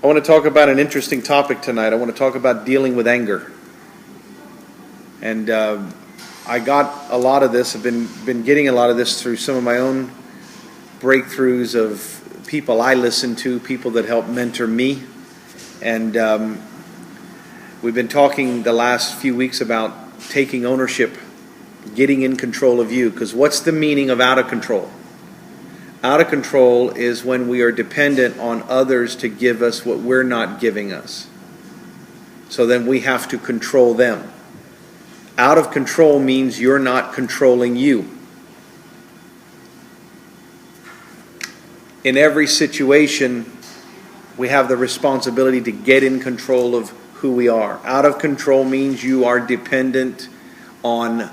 I want to talk about an interesting topic tonight. I want to talk about dealing with anger. And I got a lot of this. I've been getting a lot of this through some of my own breakthroughs of people I listen to, people that help mentor me. And we've been talking the last few weeks about taking ownership, getting in control of you. Because what's the meaning of out of control? Out of control is when we are dependent on others to give us what we're not giving us. So then we have to control them. Out of control means you're not controlling you. In every situation, we have the responsibility to get in control of who we are. Out of control means you are dependent on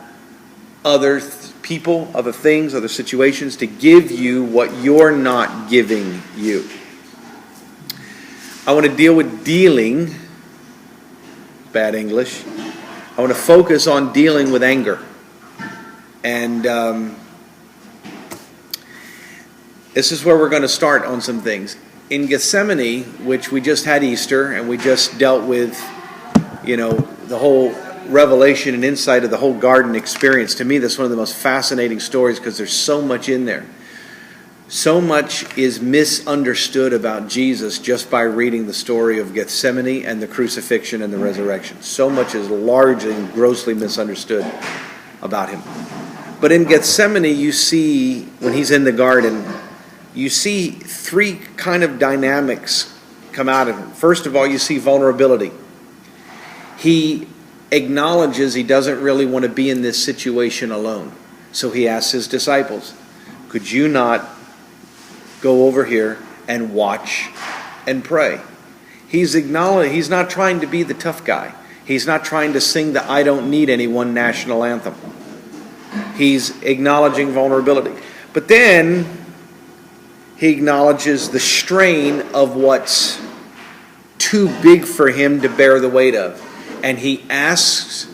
other people, other things, other situations to give you what you're not giving you. I want to deal with dealing, bad English. I want to focus on dealing with anger. And this is where we're going to start on some things. In Gethsemane, which we just had Easter, and we just dealt with, the whole revelation and insight of the whole garden experience. To me, that's one of the most fascinating stories because there's so much in there. So much is misunderstood about Jesus just by reading the story of Gethsemane and the crucifixion and the resurrection. So much is largely and grossly misunderstood about him. But in Gethsemane, you see, when he's in the garden, you see three kind of dynamics come out of him. First of all, you see vulnerability. He acknowledges he doesn't really want to be in this situation alone. So he asks his disciples, could you not go over here and watch and pray? He's not trying to be the tough guy. He's not trying to sing the I don't need anyone national anthem. He's acknowledging vulnerability. But then he acknowledges the strain of what's too big for him to bear the weight of. And he asks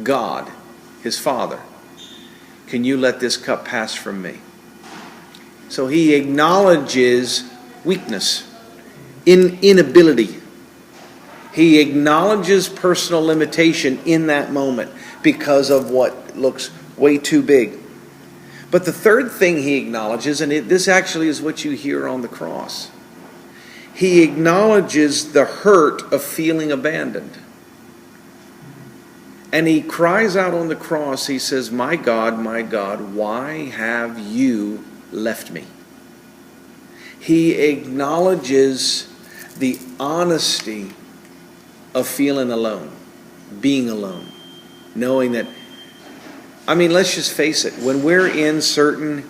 God, his Father, can you let this cup pass from me? So he acknowledges weakness, inability. He acknowledges personal limitation in that moment because of what looks way too big. But the third thing he acknowledges, and this actually is what you hear on the cross, he acknowledges the hurt of feeling abandoned. And he cries out on the cross, he says, my God, why have you left me? He acknowledges the honesty of feeling alone, being alone, knowing that, let's just face it, when we're in certain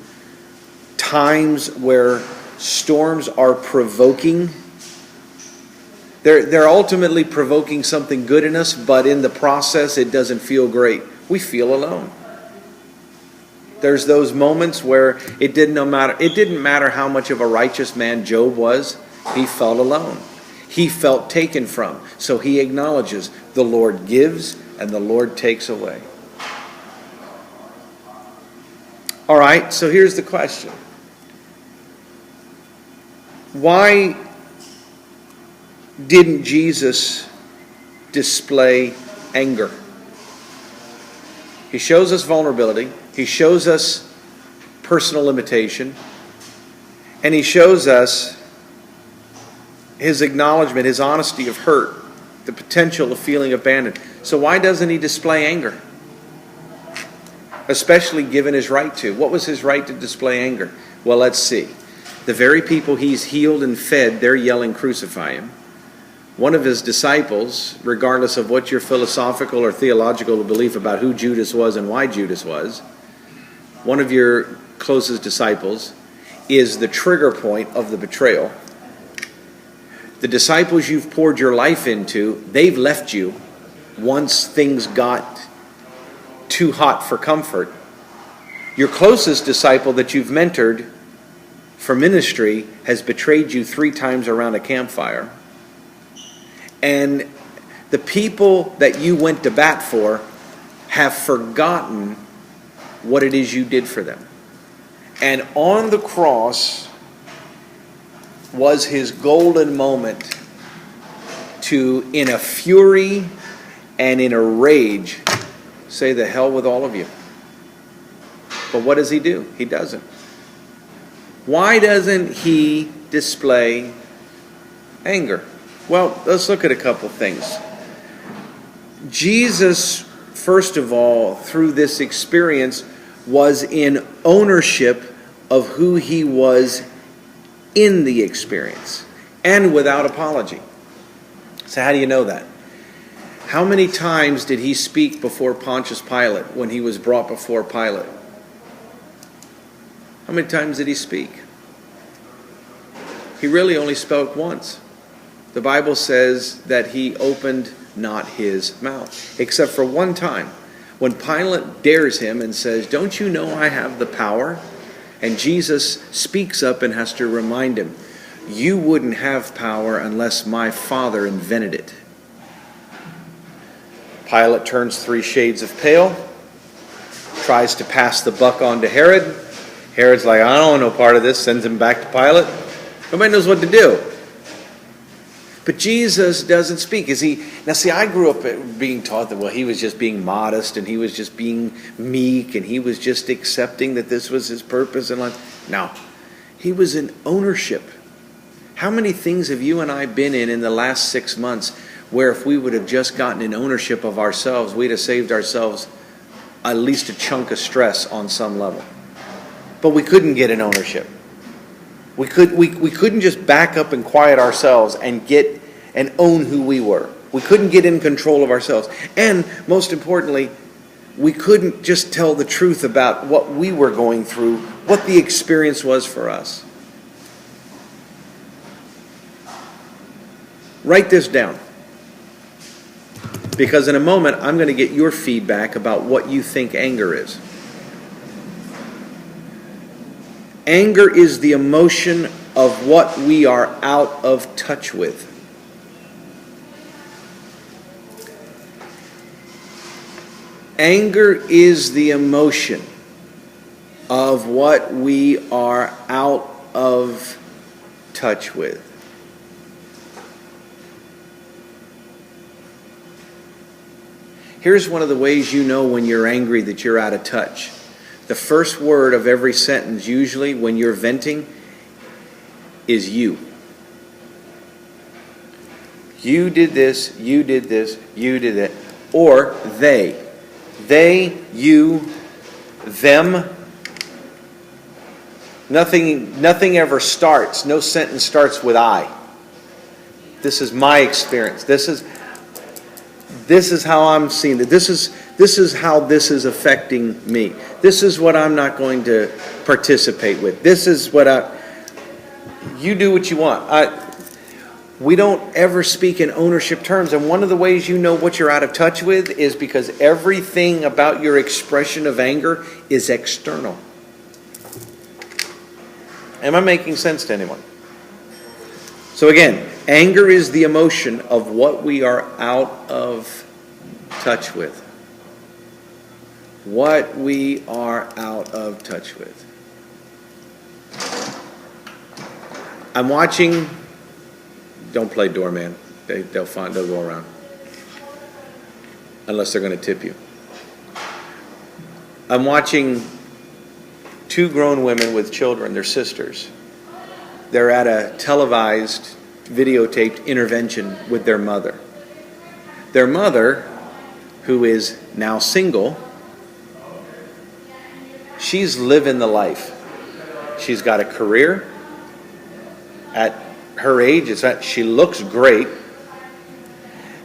times where storms are provoking, they're ultimately provoking something good in us, but in the process it doesn't feel great. We feel alone. There's those moments where it didn't matter how much of a righteous man Job was, he felt alone. He felt taken from. So he acknowledges the Lord gives and the Lord takes away. All right, so here's the question. Why didn't Jesus display anger? He shows us vulnerability. He shows us personal limitation. And he shows us his acknowledgement, his honesty of hurt, the potential of feeling abandoned. So why doesn't he display anger? Especially given his right to. What was his right to display anger? Well, let's see. The very people he's healed and fed, they're yelling, crucify him. One of his disciples, regardless of what your philosophical or theological belief about who Judas was and why Judas was, one of your closest disciples is the trigger point of the betrayal. The disciples you've poured your life into, they've left you once things got too hot for comfort. Your closest disciple that you've mentored for ministry has betrayed you 3 times around a campfire. And the people that you went to bat for have forgotten what it is you did for them. And on the cross was his golden moment to, in a fury and in a rage, say, the hell with all of you. But what does he do? He doesn't. Why doesn't he display anger? Well, let's look at a couple things. Jesus, first of all, through this experience, was in ownership of who he was in the experience, and without apology. So how do you know that? How many times did he speak before Pontius Pilate when he was brought before Pilate? How many times did he speak? He really only spoke once. The Bible says that he opened not his mouth, except for one time, when Pilate dares him and says, "Don't you know I have the power?" And Jesus speaks up and has to remind him, "You wouldn't have power unless my Father invented it." Pilate turns 3 shades of pale, tries to pass the buck on to Herod. Herod's like, "I don't want no part of this," sends him back to Pilate. Nobody knows what to do. But Jesus doesn't speak. Now see, I grew up being taught that, well, he was just being modest and he was just being meek and he was just accepting that this was his purpose in life. No, he was in ownership. How many things have you and I been in the last 6 months where if we would have just gotten in ownership of ourselves, we'd have saved ourselves at least a chunk of stress on some level? But we couldn't get in ownership. We couldn't just back up and quiet ourselves and get and own who we were. We couldn't get in control of ourselves. And most importantly, we couldn't just tell the truth about what we were going through, what the experience was for us. Write this down. Because in a moment, I'm going to get your feedback about what you think anger is. Anger is the emotion of what we are out of touch with. Anger is the emotion of what we are out of touch with. Here's one of the ways you know when you're angry that you're out of touch. The first word of every sentence, usually when you're venting, is you. You did this, you did this, you did that. Or they. They, you, them. Nothing ever starts. No sentence starts with I. This is my experience. This is how I'm seeing it. This is how this is affecting me. This is what I'm not going to participate with. This is what you do what you want. We don't ever speak in ownership terms. And one of the ways you know what you're out of touch with is because everything about your expression of anger is external. Am I making sense to anyone? So again, anger is the emotion of what we are out of touch with. What we are out of touch with. I'm watching. Don't play doorman. They'll go around. Unless they're going to tip you. I'm watching 2 grown women with children, they're sisters. They're at a televised, videotaped intervention with their mother. Their mother, who is now single, she's living the life. She's got a career. At her age, she looks great.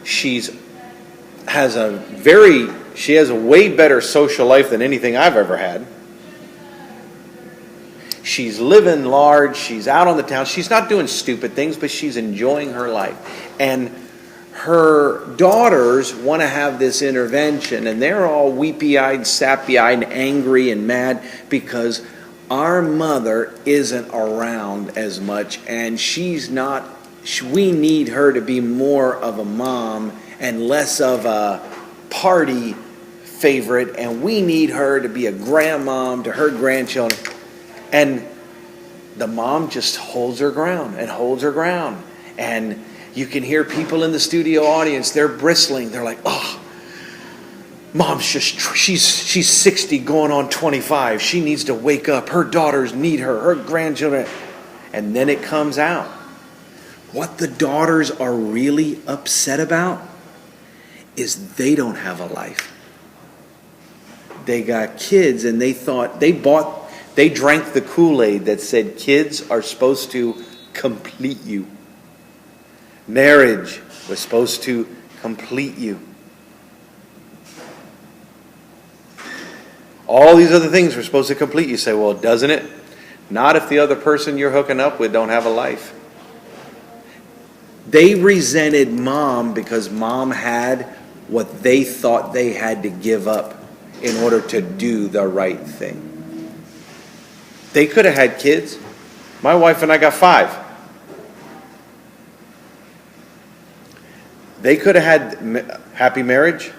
She has a way better social life than anything I've ever had. She's living large. She's out on the town. She's not doing stupid things, but she's enjoying her life. And her daughters want to have this intervention, and they're all weepy-eyed, sappy-eyed, and angry and mad because our mother isn't around as much, and we need her to be more of a mom and less of a party favorite, and we need her to be a grandmom to her grandchildren. And the mom just holds her ground and holds her ground. And you can hear people in the studio audience, they're bristling. They're like, oh, Mom's she's 60 going on 25. She needs to wake up. Her daughters need her. Her grandchildren. And then it comes out. What the daughters are really upset about is they don't have a life. They got kids and they drank the Kool-Aid that said kids are supposed to complete you. Marriage was supposed to complete you. All these other things were supposed to complete you. You say, well, doesn't it? Not if the other person you're hooking up with don't have a life. They resented Mom because Mom had what they thought they had to give up in order to do the right thing. They could have had kids. My wife and I got 5. They could have had happy marriage.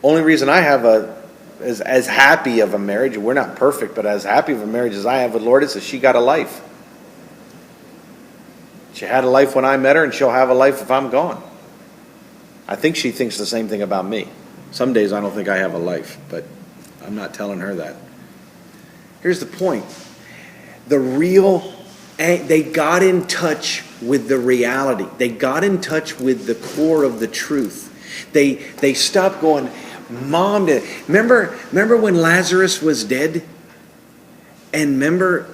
Only reason I have as happy of a marriage, we're not perfect, but as happy of a marriage as I have with Lourdes is she got a life. She had a life when I met her, and she'll have a life if I'm gone. I think she thinks the same thing about me. Some days I don't think I have a life, but I'm not telling her that. Here's the point. They got in touch with the reality. They got in touch with the core of the truth. They stopped going, Mom did. Remember when Lazarus was dead? And remember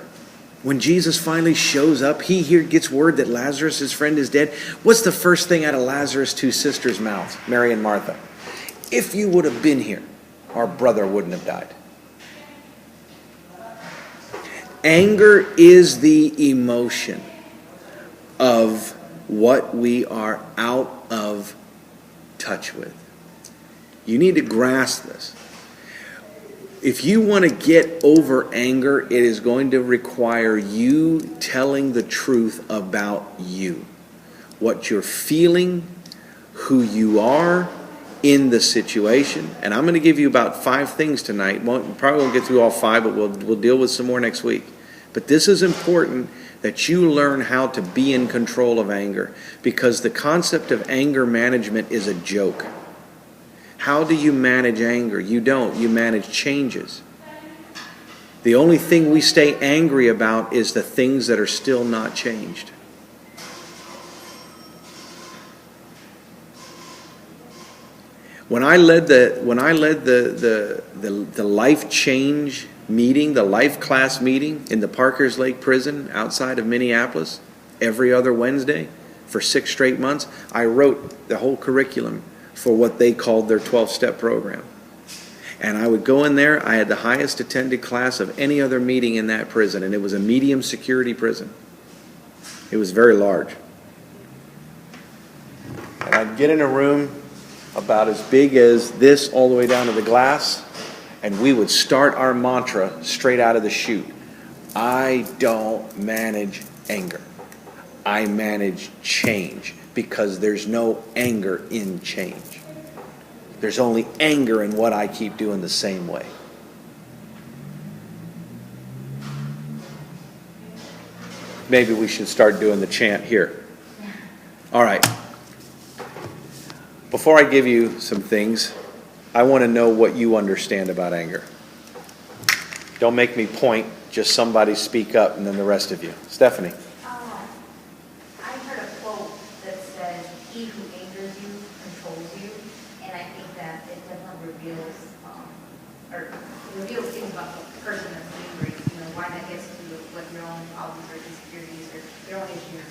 when Jesus finally shows up, he here gets word that Lazarus, his friend, is dead. What's the first thing out of Lazarus' 2 sisters' mouths, Mary and Martha? If you would have been here, our brother wouldn't have died. Anger is the emotion of what we are out of touch with. You need to grasp this. If you want to get over anger, it is going to require you telling the truth about you. What you're feeling, who you are in the situation. And I'm going to give you about 5 things tonight. Probably won't get through all 5, but we'll deal with some more next week. But this is important that you learn how to be in control of anger, because the concept of anger management is a joke. How do you manage anger? You don't. You manage changes. The only thing we stay angry about is the things that are still not changed. When I led the life change meeting, the life class meeting in the Parkers Lake Prison outside of Minneapolis, every other Wednesday for 6 straight months, I wrote the whole curriculum for what they called their 12-step program. And I would go in there. I had the highest attended class of any other meeting in that prison, and it was a medium security prison. It was very large. And I'd get in a room about as big as this all the way down to the glass, and we would start our mantra straight out of the chute. I don't manage anger. I manage change, because there's no anger in change. There's only anger in what I keep doing the same way. Maybe we should start doing the chant here. All right. Before I give you some things, I want to know what you understand about anger. Don't make me point, just somebody speak up, and then the rest of you. Stephanie. I heard a quote that says, "He who angers you controls you," and I think that it definitely reveals things about the person that's angry. You know, why that gets to do with your own problems or insecurities or your own issues.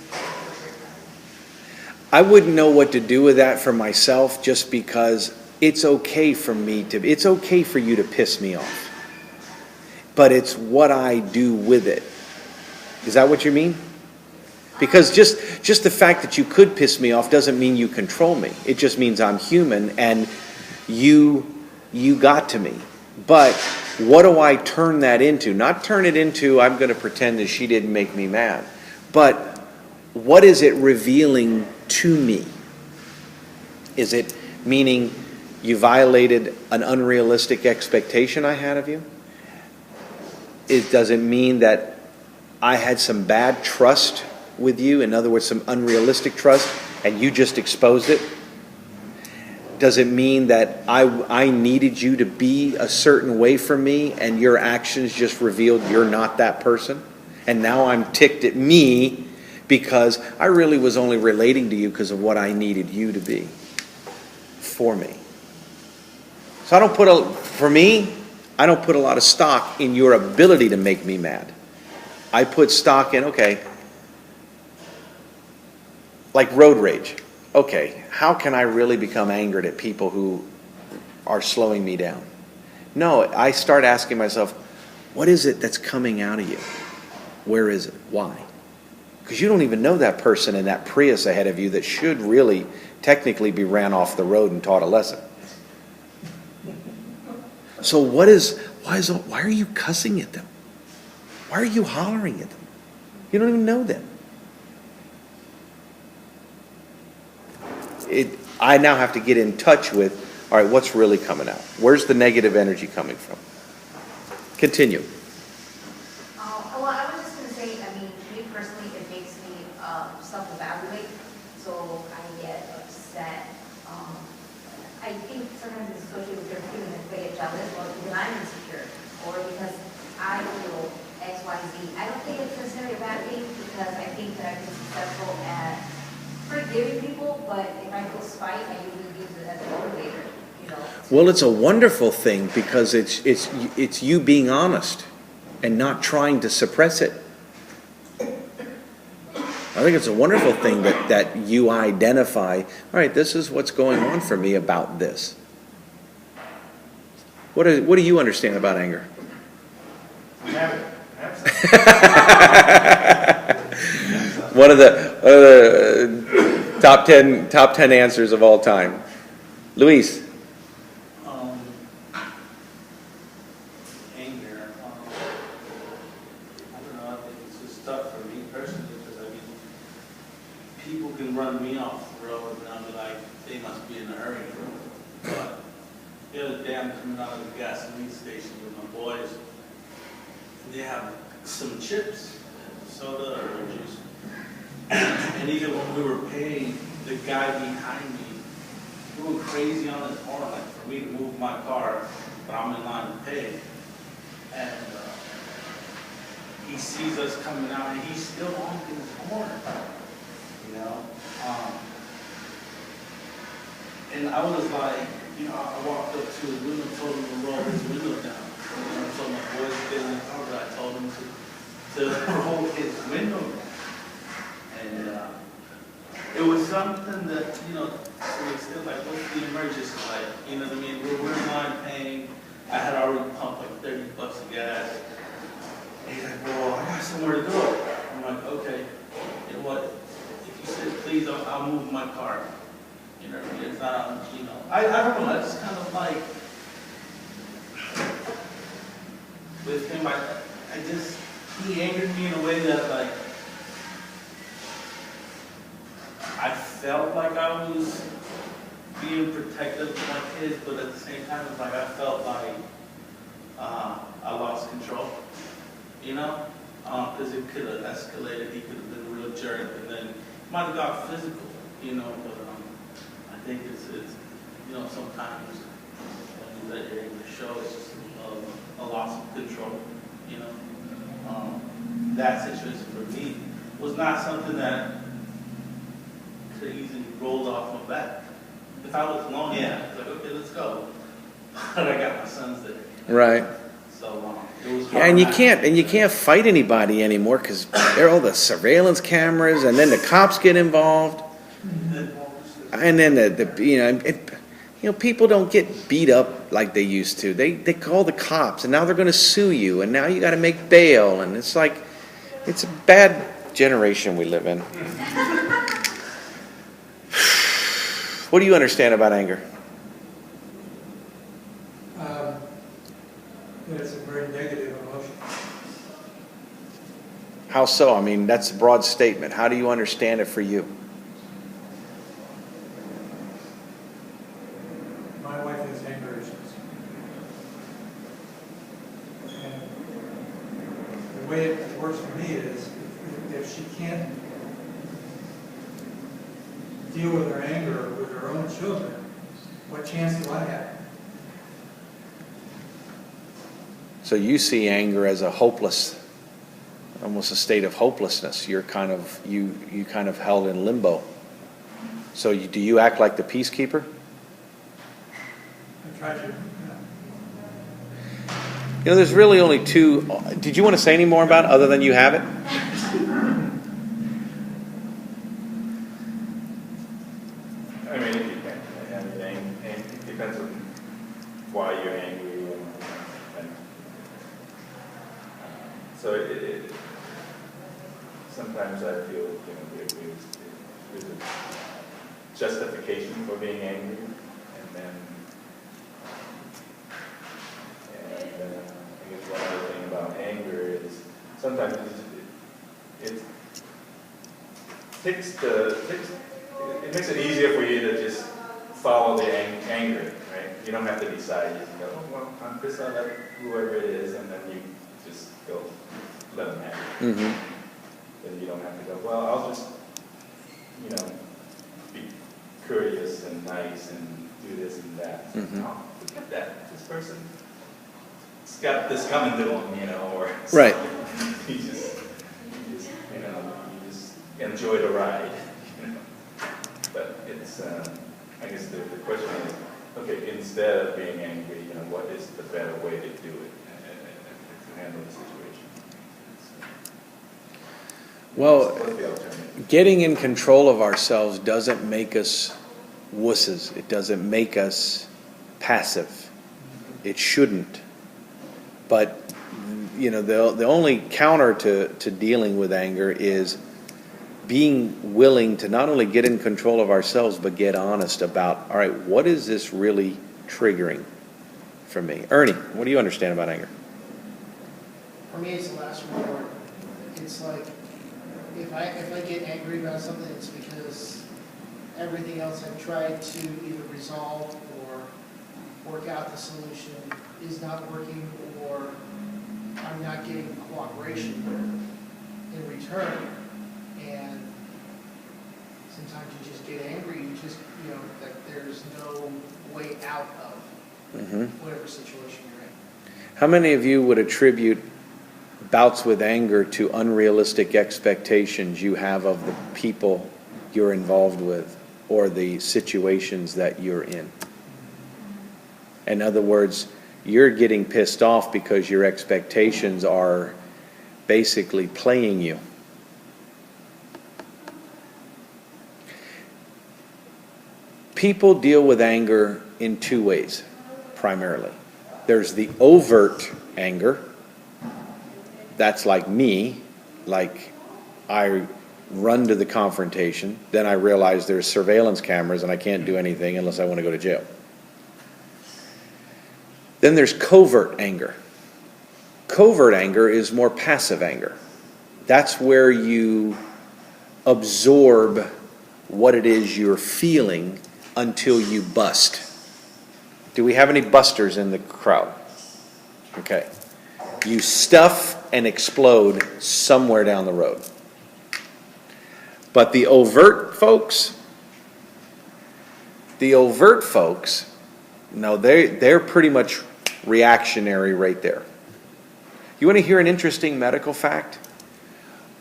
I wouldn't know what to do with that for myself, just because it's okay for it's okay for you to piss me off. But it's what I do with it. Is that what you mean? Because just the fact that you could piss me off doesn't mean you control me. It just means I'm human and you got to me. But what do I turn that into? Not turn it into, I'm going to pretend that she didn't make me mad. But what is it revealing to me? Is it meaning you violated an unrealistic expectation I had of you? Does it mean that I had some bad trust with you, in other words, some unrealistic trust, and you just exposed it? Does it mean that I needed you to be a certain way for me, and your actions just revealed you're not that person? And now I'm ticked at me because I really was only relating to you because of what I needed you to be for me. So I don't put a lot of stock in your ability to make me mad. I put stock in, okay, like road rage. Okay, how can I really become angered at people who are slowing me down? No, I start asking myself, what is it that's coming out of you? Where is it? Why? Because you don't even know that person in that Prius ahead of you that should really technically be ran off the road and taught a lesson. So why are you cussing at them? Why are you hollering at them? You don't even know them. I now have to get in touch with, all right, what's really coming out? Where's the negative energy coming from? Continue. Well, I was just going to say, I mean, me personally, it makes me self-evaluate, so I get upset. I think sometimes it's associated with your feeling of get jealous, or because I'm insecure, or because I feel X, Y, Z. I don't think it's necessarily a bad thing, because I think that I've been successful at forgiving people, but if I feel spite, I usually use it as a motivator, you know. Well, it's a wonderful thing because it's you being honest and not trying to suppress it. I think it's a wonderful thing that you identify, all right, this is what's going on for me about this. What do you understand about anger? One of the top 10 answers of all time. Luis. Anger. I don't know. I think it's just tough for me personally because I mean, people can run me off the road and I'll be like, they must be in a hurry. But the other day I'm coming out of the gasoline station with my boys. And they have some chips, soda or juice. And even when we were paying, the guy behind me going crazy on his horn, like for me to move my car, but I'm in line to pay. And he sees us coming out, and he's still honking his horn, you know. And I was like, you know, I walked up to his window, told him to roll his window down. You know, so my boys get in the car, but I told him to roll his window down. And it was something that, you know, it was still like, what's the emergency like? You know what I mean? We're in line paying. I had already pumped like $30 of gas. And he's like, well, I got somewhere to go. I'm like, okay, you know what? If you said please, I'll move my car. You know what I mean? It's not, you know, I don't know. I just kind of like, with him, he angered me in a way that like, I felt like I was being protective of my kids, but at the same time, it's like I felt like I lost control, you know? Because it could have escalated. He could have been a real jerk, and then it might have got physical, you know? But I think it's you know, sometimes when you let your anger show, it's just a loss of control, you know? That situation for me was not something that could easily rolled off my back. If I was alone, yeah, I was like, okay, let's go. But I got my sons there. Right. So it was hard. Yeah, and you can't fight anybody anymore because there are all the surveillance cameras, and then the cops get involved, and then the people don't get beat up like they used to. They call the cops, and now they're going to sue you, and now you got to make bail, and it's like it's a bad generation we live in. What do you understand about anger? It's a very negative emotion. How so? I mean, that's a broad statement. How do you understand it for you? My wife has anger issues. And the way it works for me is if she can't deal with their anger with their own children, what chance do I have? So you see anger as a hopeless, almost a state of hopelessness. You're kind of, you kind of held in limbo. So do you act like the peacekeeper? I try to, You know, there's really only two. Did you want to say any more about it other than you have it? I mean, it depends. I mean, it depends on why you're angry. So sometimes I feel, there's a justification for being angry, and then I guess one other thing about anger is sometimes it makes it easier for you to just follow the anger, right? You don't have to decide. You just go, oh, well, I'm pissed off at whoever it is, and then you just go, let them have it. Mm-hmm. Then you don't have to go, well, I'll just, be courteous and nice and do this and that. Mm-hmm. No, forget that. This person's got this coming to them, or Right. you just enjoy the ride, But it's, I guess the question is, okay, instead of being angry, what is the better way to do it and to handle the situation? Well, What's the alternative? getting in control of ourselves doesn't make us wusses. It doesn't make us passive. It shouldn't. But, the only counter to dealing with anger is being willing to not only get in control of ourselves, but get honest about, all right, what is this really triggering for me? Ernie, what do you understand about anger? For me, it's the last resort. It's like, if I get angry about something, it's because everything else I've tried to either resolve or work out the solution is not working, or I'm not getting cooperation in return. And sometimes you just get angry, you just, that there's no way out of whatever situation you're in. How many of you would attribute bouts with anger to unrealistic expectations you have of the people you're involved with or the situations that you're in? In other words, you're getting pissed off because your expectations are basically playing you. People deal with anger in two ways, primarily. There's the overt anger. That's like me, like I run to the confrontation, then I realize there's surveillance cameras and I can't do anything unless I want to go to jail. Then there's covert anger. Covert anger is more passive anger. That's where you absorb what it is you're feeling until you bust. Do we have any busters in the crowd? Okay. You stuff and explode somewhere down the road. But the overt folks, no, they're pretty much reactionary right there. You want to hear an interesting medical fact?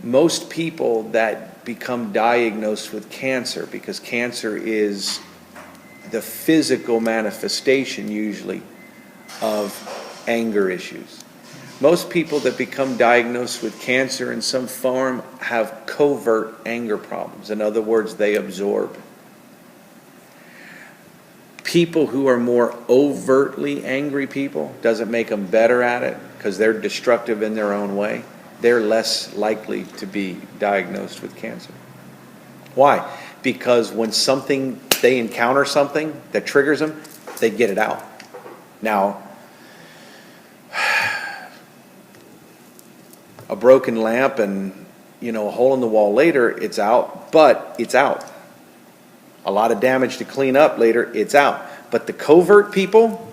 Most people that become diagnosed with cancer, because cancer is the physical manifestation usually of anger issues. Most people that become diagnosed with cancer in some form have covert anger problems. In other words, they absorb. People who are more overtly angry people, doesn't make them better at it because they're destructive in their own way. They're less likely to be diagnosed with cancer. Why? Because when they encounter something that triggers them, they get it out. Now, a broken lamp and, a hole in the wall later, it's out, but it's out. A lot of damage to clean up later, it's out. But the covert people,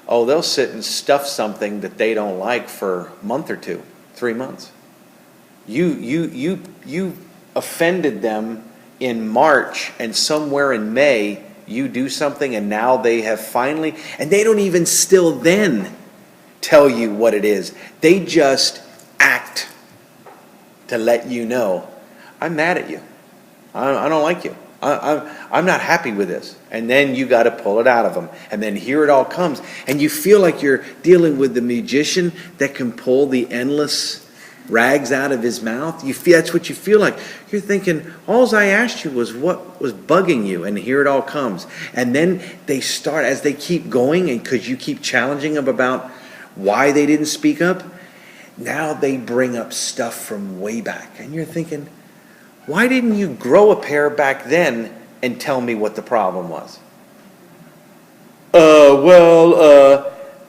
they'll sit and stuff something that they don't like for a month or two, 3 months. You offended them in March and somewhere in May, you do something and now they have finally, and they don't even still then tell you what it is. They just act to let you know, I'm mad at you. I don't like you. I'm not happy with this. And then you got to pull it out of them. And then here it all comes. And you feel like you're dealing with the magician that can pull the endless rags out of his mouth. That's what you feel like. You're thinking, all I asked you was what was bugging you. And here it all comes. And then they start, as they keep going, and because you keep challenging them about why they didn't speak up, now they bring up stuff from way back. And you're thinking, why didn't you grow a pair back then and tell me what the problem was?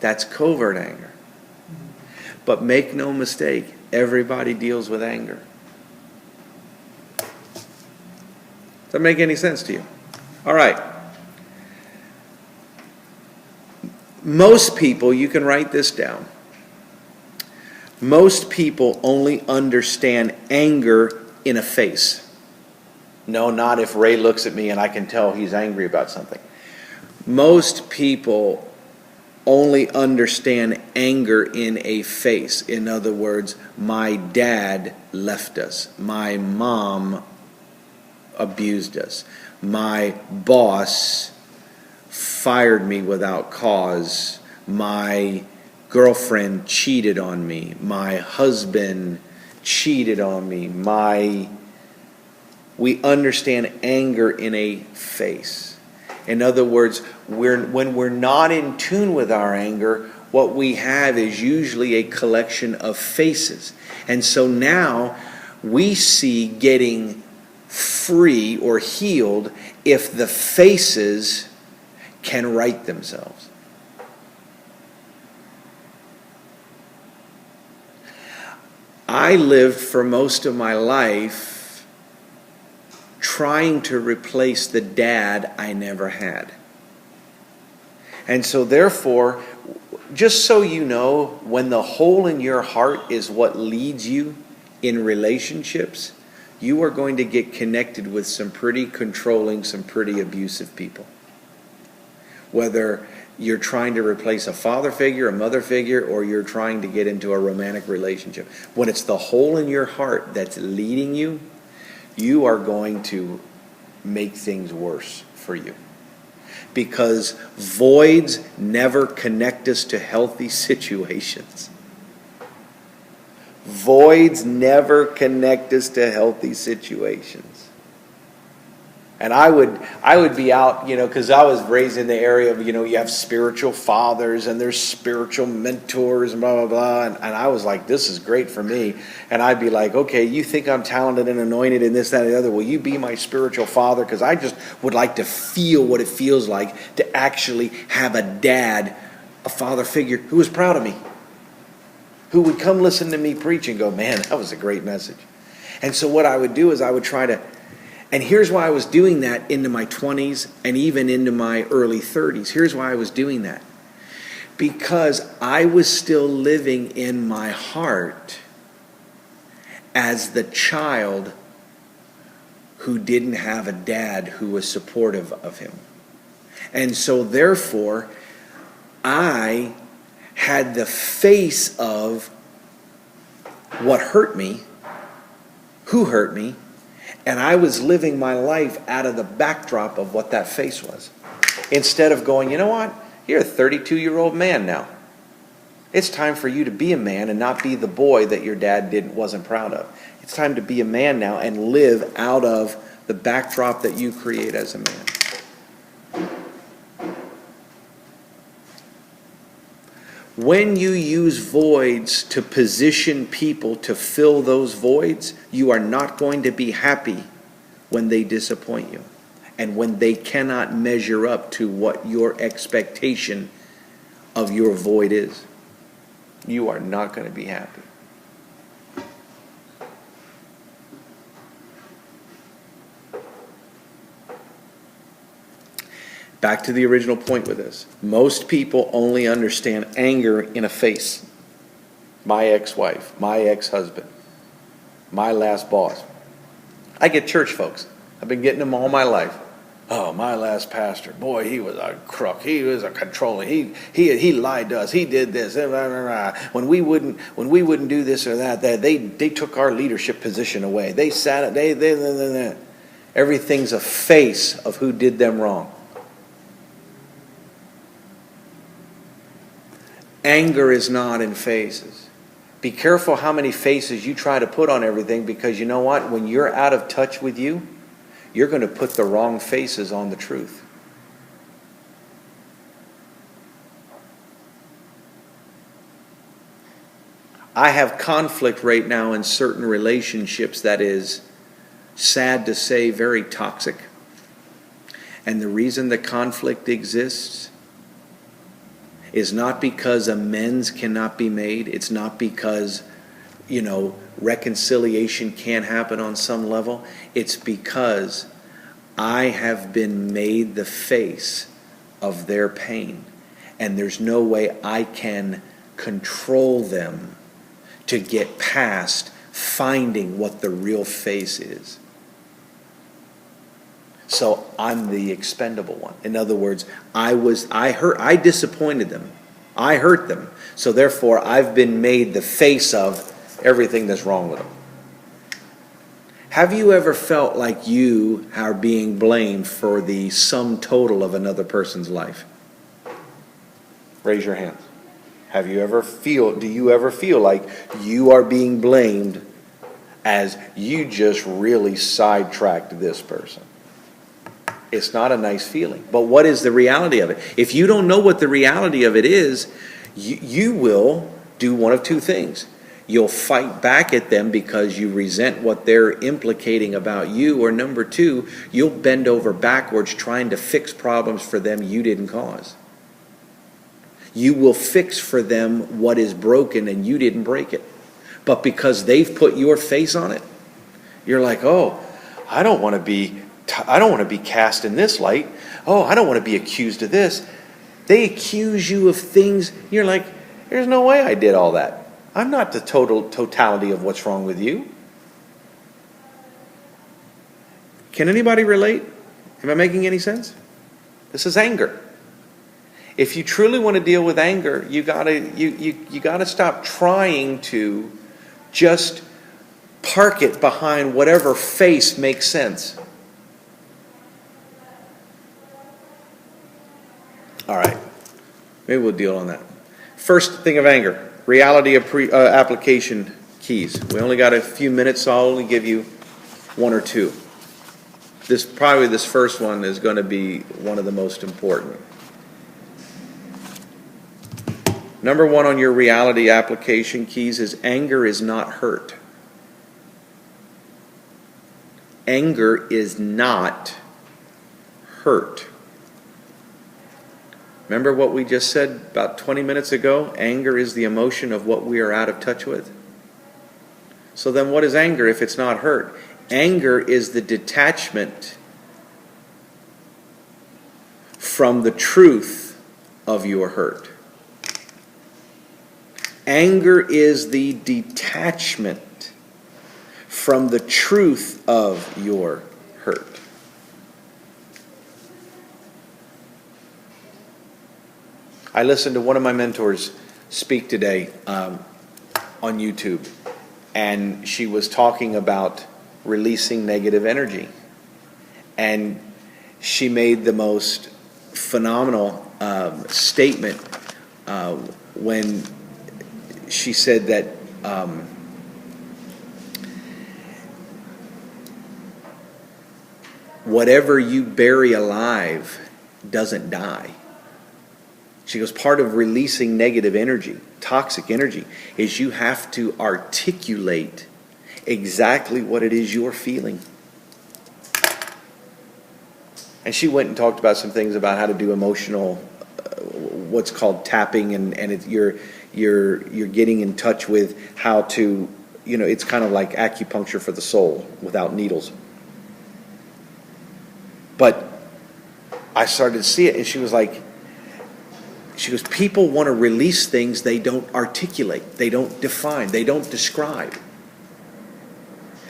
That's covert anger. But make no mistake, everybody deals with anger. Does that make any sense to you? All right. Most people, you can write this down. Most people only understand anger in a face. No, not if Ray looks at me and I can tell he's angry about something. Most people only understand anger in a face. In other words, my dad left us. My mom abused us. My boss fired me without cause. My girlfriend cheated on me. My husband cheated on me. We understand anger in a face. In other words, when we're not in tune with our anger, what we have is usually a collection of faces. And so now we see getting free or healed if the faces can right themselves. I lived for most of my life trying to replace the dad I never had. And so therefore, just so you know, when the hole in your heart is what leads you in relationships, you are going to get connected with some pretty controlling, some pretty abusive people. Whether you're trying to replace a father figure, a mother figure, or you're trying to get into a romantic relationship. When it's the hole in your heart that's leading you, you are going to make things worse for you. Because voids never connect us to healthy situations. Voids never connect us to healthy situations. And I would be out, because I was raised in the area of, you have spiritual fathers and there's spiritual mentors and blah, blah, blah. And I was like, this is great for me. And I'd be like, okay, you think I'm talented and anointed and this, that, and the other. Will you be my spiritual father? Because I just would like to feel what it feels like to actually have a dad, a father figure who was proud of me. Who would come listen to me preach and go, man, that was a great message. And so what I would do is I would try to, and here's why I was doing that into my 20s and even into my early 30s. Here's why I was doing that. Because I was still living in my heart as the child who didn't have a dad who was supportive of him. And so therefore, I had the face of what hurt me, who hurt me, and I was living my life out of the backdrop of what that face was. Instead of going, you know what? You're a 32-year-old man now. It's time for you to be a man and not be the boy that your dad wasn't proud of. It's time to be a man now and live out of the backdrop that you create as a man. When you use voids to position people to fill those voids, you are not going to be happy when they disappoint you and when they cannot measure up to what your expectation of your void is. You are not going to be happy. Back to the original point with this. Most people only understand anger in a face. My ex-wife, my ex-husband, my last boss. I get church folks. I've been getting them all my life. Oh, my last pastor, boy, he was a crook. He was a controller. He lied to us. He did this. When we wouldn't do this or that, they took our leadership position away. They sat. They. Everything's a face of who did them wrong. Anger is not in faces. Be careful how many faces you try to put on everything, because you know what? When you're out of touch with you, you're going to put the wrong faces on the truth. I have conflict right now in certain relationships that is, sad to say, very toxic. And the reason the conflict exists is not because amends cannot be made. It's not because, reconciliation can't happen on some level. It's because I have been made the face of their pain. And there's no way I can control them to get past finding what the real face is. So I'm the expendable one. In other words, I disappointed them. I hurt them. So therefore, I've been made the face of everything that's wrong with them. Have you ever felt like you are being blamed for the sum total of another person's life? Raise your hands. Do you ever feel like you are being blamed as you just really sidetracked this person? It's not a nice feeling. But what is the reality of it? If you don't know what the reality of it is, you will do one of two things. You'll fight back at them because you resent what they're implicating about you. Or number two, you'll bend over backwards trying to fix problems for them you didn't cause. You will fix for them what is broken and you didn't break it. But because they've put your face on it, you're like, oh, I don't want to be cast in this light. Oh, I don't want to be accused of this. They accuse you of things. You're like, there's no way I did all that. I'm not the totality of what's wrong with you. Can anybody relate? Am I making any sense? This is anger. If you truly want to deal with anger, you gotta stop trying to just park it behind whatever face makes sense. All right, maybe we'll deal on that. First thing of anger, reality of application keys. We only got a few minutes, so I'll only give you one or two. This first one is going to be one of the most important. Number one on your reality application keys is anger is not hurt. Anger is not hurt. Remember what we just said about 20 minutes ago? Anger is the emotion of what we are out of touch with. So then what is anger if it's not hurt? Anger is the detachment from the truth of your hurt. Anger is the detachment from the truth of your hurt. I listened to one of my mentors speak today on YouTube, and she was talking about releasing negative energy. And she made the most phenomenal statement when she said that whatever you bury alive doesn't die. She goes, part of releasing negative energy, toxic energy, is you have to articulate exactly what it is you're feeling. And she went and talked about some things about how to do emotional, what's called tapping, and you're getting in touch with how to, it's kind of like acupuncture for the soul without needles. But I started to see it, and she goes, people want to release things they don't articulate, they don't define, they don't describe.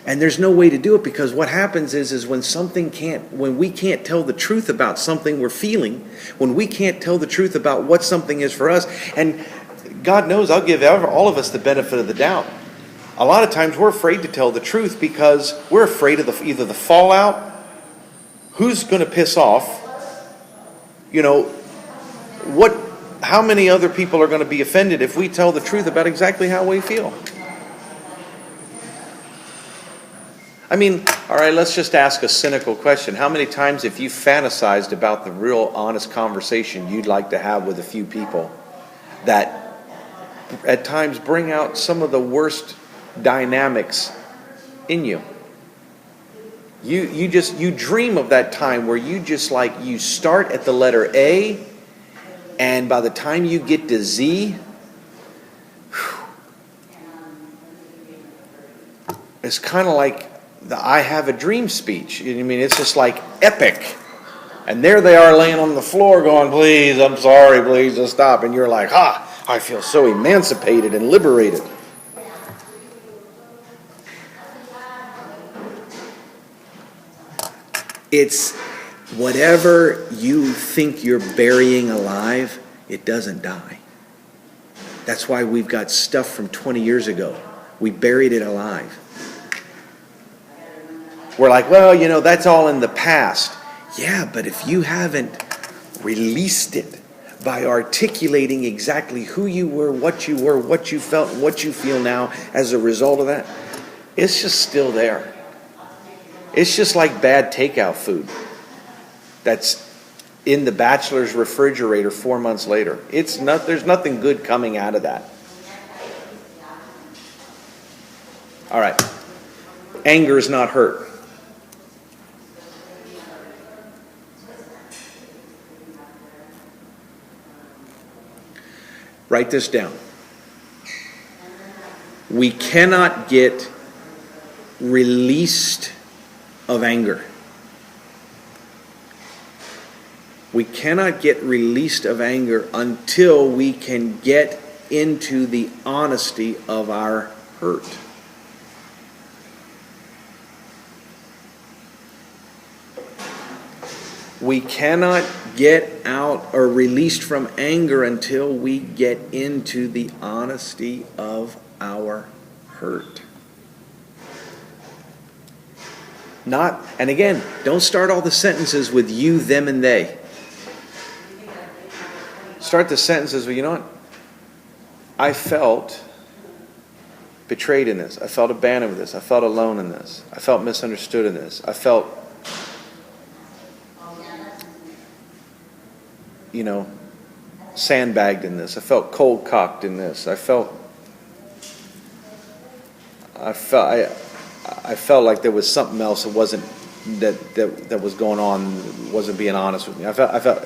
And there's no way to do it, because what happens is when when we can't tell the truth about something we're feeling, when we can't tell the truth about what something is for us, and God knows I'll give all of us the benefit of the doubt. A lot of times we're afraid to tell the truth because we're afraid of either the fallout, who's going to piss off, how many other people are going to be offended if we tell the truth about exactly how we feel. I mean, all right, let's just ask a cynical question. How many times have you fantasized about the real honest conversation you'd like to have with a few people that at times bring out some of the worst dynamics in you? You dream of that time where you start at the letter A, and by the time you get to Z, it's kind of like the I have a dream speech. I mean, it's just like epic. And there they are laying on the floor going, please, I'm sorry, please, just stop. And you're like, I feel so emancipated and liberated. It's whatever you think you're burying alive, it doesn't die. That's why we've got stuff from 20 years ago. We buried it alive. We're like, well, that's all in the past. Yeah, but if you haven't released it by articulating exactly who you were, what you felt, what you feel now as a result of that, it's just still there. It's just like bad takeout food that's in the bachelor's refrigerator 4 months later. There's nothing good coming out of that. All right. Anger is not hurt. Write this down. We cannot get released of anger. We cannot get released of anger until we can get into the honesty of our hurt. We cannot get out or released from anger until we get into the honesty of our hurt. And again, don't start all the sentences with you, them, and they. Start the sentences with, what? I felt betrayed in this. I felt abandoned with this. I felt alone in this. I felt misunderstood in this. I felt, sandbagged in this. I felt cold-cocked in this. I felt like there was something else that wasn't that was going on, wasn't being honest with me. I felt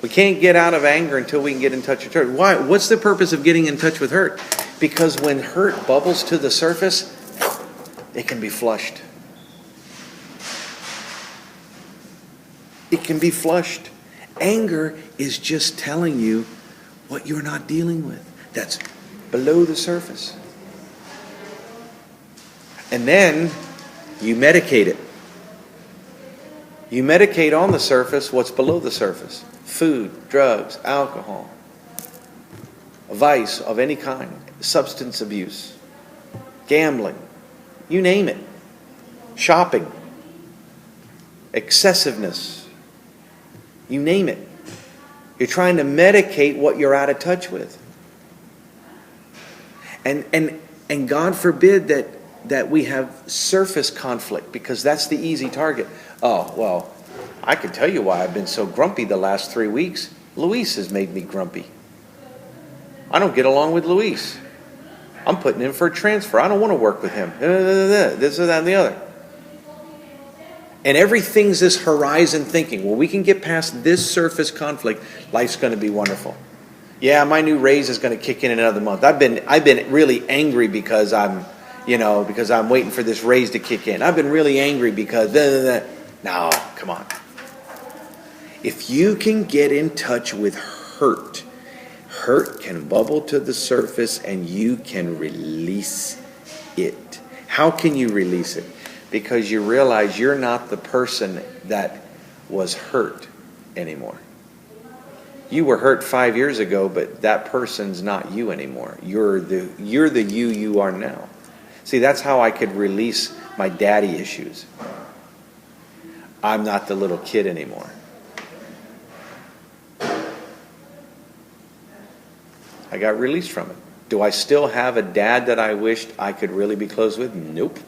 we can't get out of anger until we can get in touch with hurt. Why? What's the purpose of getting in touch with hurt? Because when hurt bubbles to the surface, it can be flushed. It can be flushed. Anger is just telling you what you're not dealing with. That's below the surface. And then you medicate it. You medicate on the surface what's below the surface. Food, drugs, alcohol, a vice of any kind, substance abuse, gambling, you name it, shopping, excessiveness, you name it. You're trying to medicate what you're out of touch with. And God forbid that we have surface conflict, because that's the easy target. Oh, well, I can tell you why I've been so grumpy the last 3 weeks. Luis has made me grumpy. I don't get along with Luis. I'm putting in for a transfer. I don't want to work with him. This, that, and the other. And everything's this horizon thinking. Well, we can get past this surface conflict. Life's going to be wonderful. Yeah, my new raise is going to kick in another month. I've been really angry because I'm waiting for this raise to kick in. I've been really angry because No, come on. If you can get in touch with hurt hurt can bubble to the surface and you can release it. How can you release it? Because you realize you're not the person that was hurt anymore. You were hurt 5 years ago, but that person's not you anymore. You're the you are now. See, that's how I could release my daddy issues. I'm not the little kid anymore. I got released from it. Do I still have a dad that I wished I could really be close with? Nope.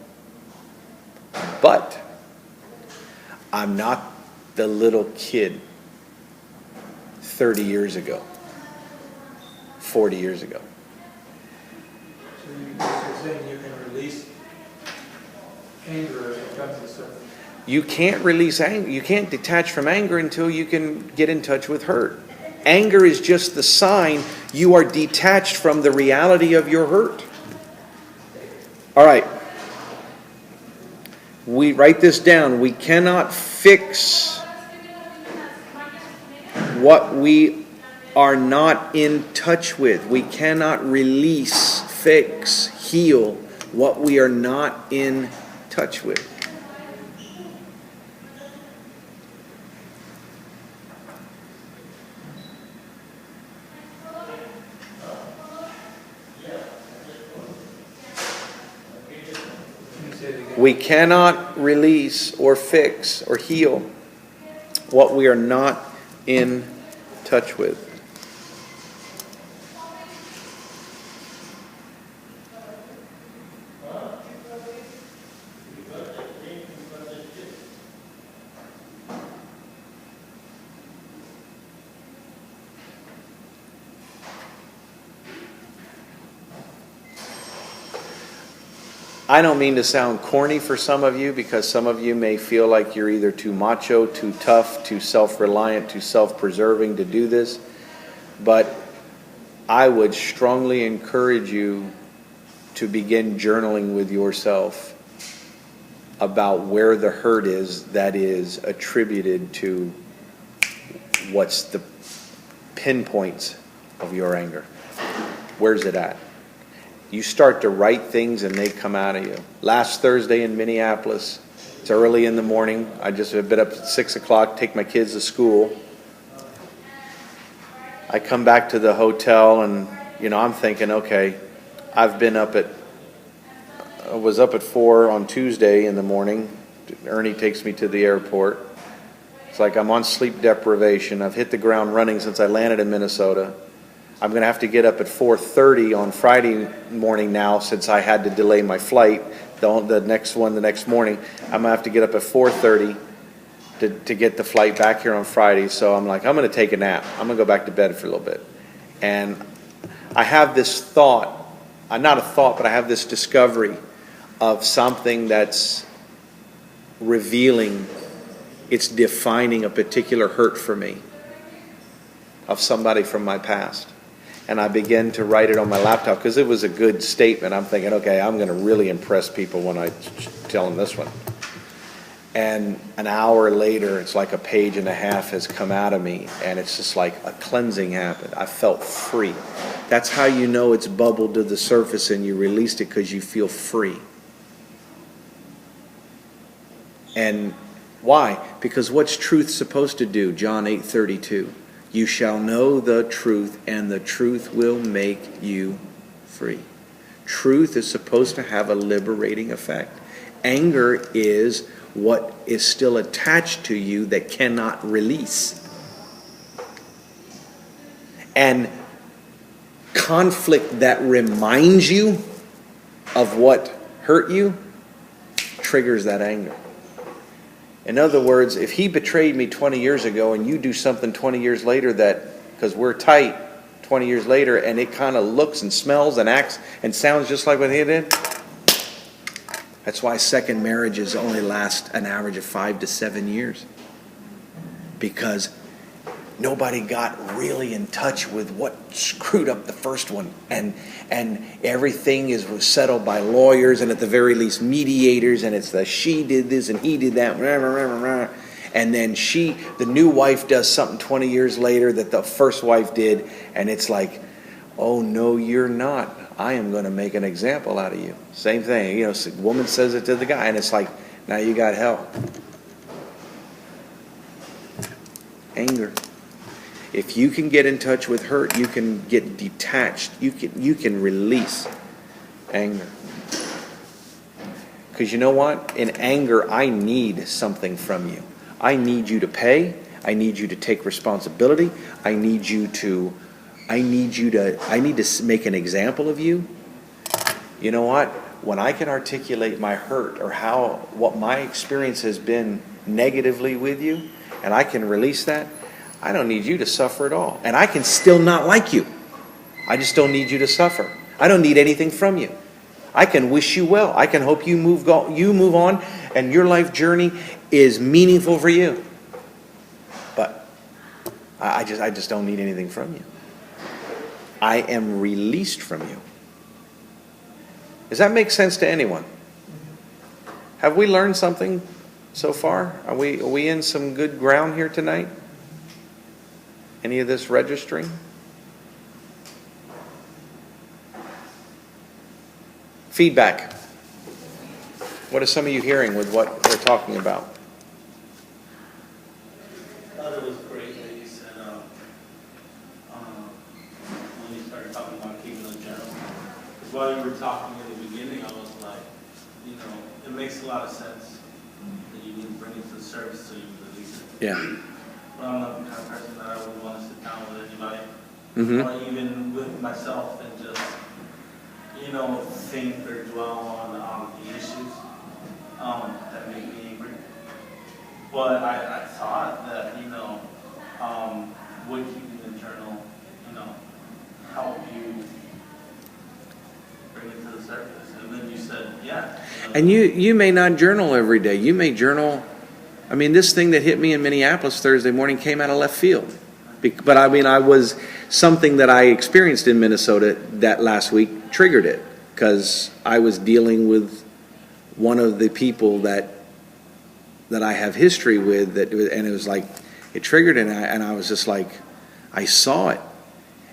But I'm not the little kid 30 years ago, 40 years ago. So you're saying you can release anger if it comes to something. You can't release anger. You can't detach from anger until you can get in touch with hurt. Anger is just the sign you are detached from the reality of your hurt. All right. We write this down. We cannot fix what we are not in touch with. We cannot release, fix, heal what we are not in touch with. We cannot release or fix or heal what we are not in touch with. I don't mean to sound corny for some of you, because some of you may feel like you're either too macho, too tough, too self-reliant, too self-preserving to do this. But I would strongly encourage you to begin journaling with yourself about where the hurt is that is attributed to what's the pinpoints of your anger. Where's it at? You start to write things and they come out of you. Last Thursday in Minneapolis, it's early in the morning. I just have been up at 6 o'clock, take my kids to school. I come back to the hotel and, I'm thinking, okay, I was up at 4 on Tuesday in the morning. Ernie takes me to the airport. It's like I'm on sleep deprivation. I've hit the ground running since I landed in Minnesota. I'm going to have to get up at 4:30 on Friday morning now, since I had to delay my flight, the next morning. I'm going to have to get up at 4:30 to get the flight back here on Friday. So I'm like, I'm going to take a nap. I'm going to go back to bed for a little bit. And I have this thought, not a thought, but I have this discovery of something that's revealing, it's defining a particular hurt for me, of somebody from my past. And I began to write it on my laptop because it was a good statement. I'm thinking, okay, I'm going to really impress people when I tell them this one. And an hour later, it's like a page and a half has come out of me, and it's just like a cleansing happened. I felt free. That's how you know it's bubbled to the surface and you released it, because you feel free. And why? Because what's truth supposed to do? John 8:32. You shall know the truth, and the truth will make you free. Truth is supposed to have a liberating effect. Anger is what is still attached to you that cannot release. And conflict that reminds you of what hurt you triggers that anger. In other words, if he betrayed me 20 years ago and you do something 20 years later because we're tight 20 years later, and it kind of looks and smells and acts and sounds just like what he did, that's why second marriages only last an average of 5 to 7 years. Because nobody got really in touch with what screwed up the first one. And everything was settled by lawyers, and at the very least mediators, and it's she did this and he did that. And then the new wife does something 20 years later that the first wife did, and it's like, Oh, no, you're not. I am going to make an example out of you. Same thing. You know, a woman says it to the guy, and it's like, now you got hell. Anger. If you can get in touch with hurt, you can get detached. You can release anger. Because you know what? In anger, I need something from you. I need you to pay. I need you to take responsibility. I need to make an example of you. You know what? When I can articulate my hurt or what my experience has been negatively with you, and I can release that, I don't need you to suffer at all. And I can still not like you. I just don't need you to suffer. I don't need anything from you. I can wish you well. I can hope you move on and your life journey is meaningful for you. But I just don't need anything from you. I am released from you. Does that make sense to anyone? Have we learned something so far? Are we in some good ground here tonight? Any of this registering? Feedback. What are some of you hearing with what we're talking about? I thought it was great that you said, when you started talking about keeping a journal. Because while you were talking in the beginning, I was like, it makes a lot of sense that you didn't bring it to the service so you release it. Yeah. But I'm not the kind of person that I would want to sit down with anybody, Mm-hmm. or even with myself and just, think or dwell on the issues that make me angry. But I thought that, would keeping the journal, help you bring it to the surface. And then you said, yeah. And you may not journal every day. You may journal. I mean, this thing that hit me in Minneapolis Thursday morning came out of left field. But I mean, I was something that I experienced in Minnesota that last week triggered it because I was dealing with one of the people that I have history with and it was like it triggered it, and I was just like, I saw it,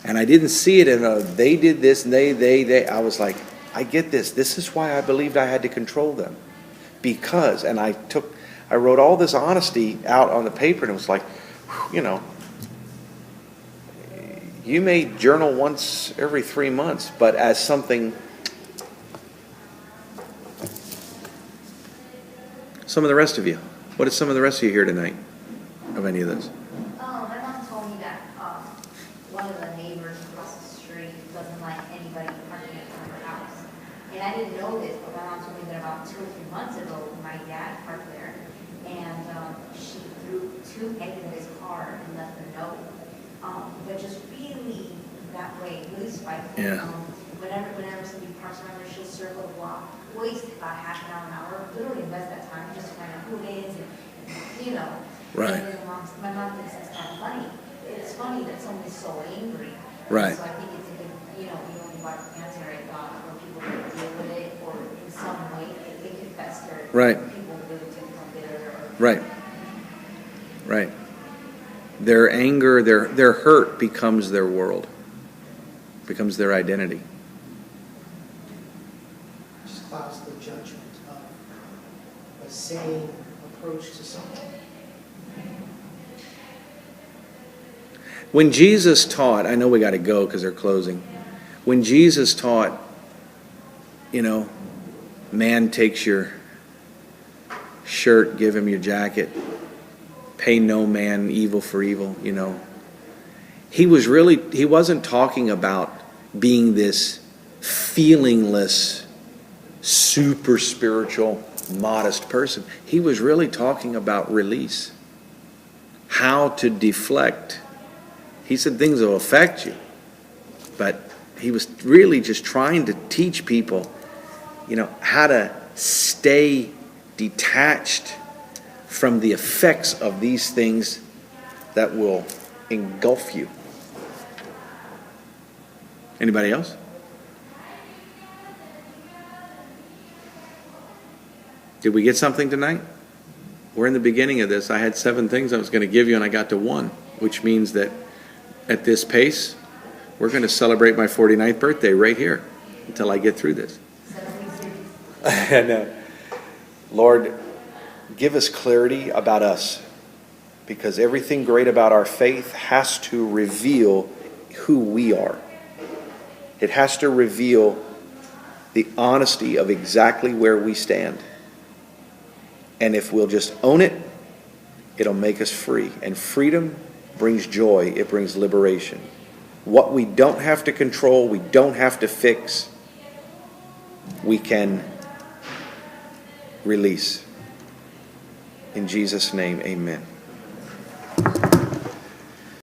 and I didn't see it, and they did this, and they. I was like, I get this. This is why I believed I had to control them, because, and I wrote all this honesty out on the paper, and it was like, you may journal once every 3 months, but as something. Some of the rest of you. What is some of the rest of you here tonight of any of this? My mom told me that one of the neighbors across the street doesn't like anybody parking in front of her house. And I didn't know this, but my mom told me that about 2 or 3 months ago, my dad parked there, and she threw 2 eggs in his car and left a note. But just really that way, really spiteful. Yeah. Whenever somebody parks around there, she'll circle the block, waste about half an hour, literally invest that time just to find out who it is, and Right. And then my mom thinks it's kind of funny. It's funny that someone is so angry. Right. So I think it's a good, you about cancer, I thought, where people could deal with it, or in some way, they could fester. Right. People really to become bitter. Right. Their anger, their hurt becomes their world, becomes their identity. Just clouds the judgment of a sane approach to something. When Jesus taught, I know we got to go because they're closing. When Jesus taught, man takes your shirt, give him your jacket, pay no man evil for evil, he wasn't talking about being this feelingless, super spiritual, modest person. He was really talking about release, how to deflect. He said things will affect you, but he was really just trying to teach people, how to stay detached from the effects of these things that will engulf you. Anybody else? Did we get something tonight? We're in the beginning of this. I had 7 things I was going to give you, and I got to 1, which means that at this pace, We're going to celebrate my 49th birthday right here until I get through this. 76. And, Lord, give us clarity about us, because everything great about our faith has to reveal who we are. It has to reveal the honesty of exactly where we stand. And if we'll just own it, it'll make us free. And freedom brings joy. It brings liberation. What we don't have to control, we don't have to fix, we can release. In Jesus' name, amen.